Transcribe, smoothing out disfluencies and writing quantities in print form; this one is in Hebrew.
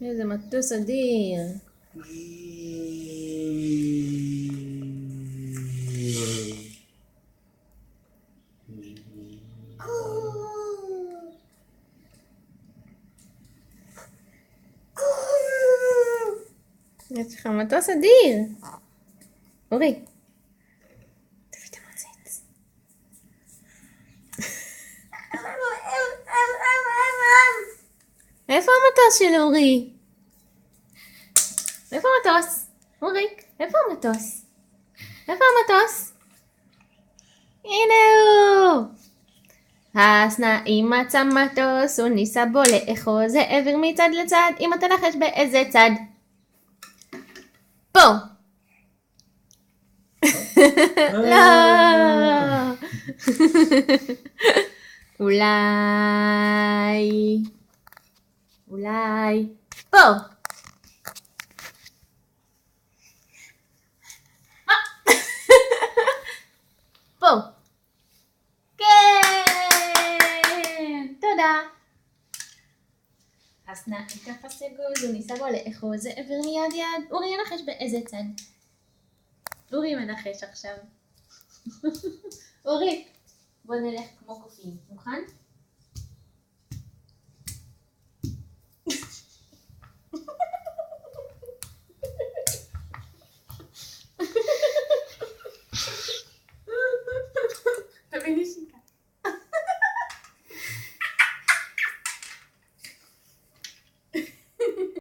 איזה מטוס אדיר. יש לך מטוס אדיר. אורי. תביא את המוצץ. איפה המטוס של אורי? איפה המטוס? אורי, איפה המטוס? איפה המטוס? הנה הוא! הסנאים מצא מטוס, הוא ניסה בו לאחוז, העביר מצד לצד, אם אתה נחש באיזה צד? פה! לא! אולי פה! פה! כן! תודה! הסנאי תפס אגוז, הוא ניסה בו לאחוז, העביר מיד יד, אורי ינחש באיזה צד? אורי מנחש עכשיו. אורי, בוא נלך כמו קופים, מוכן?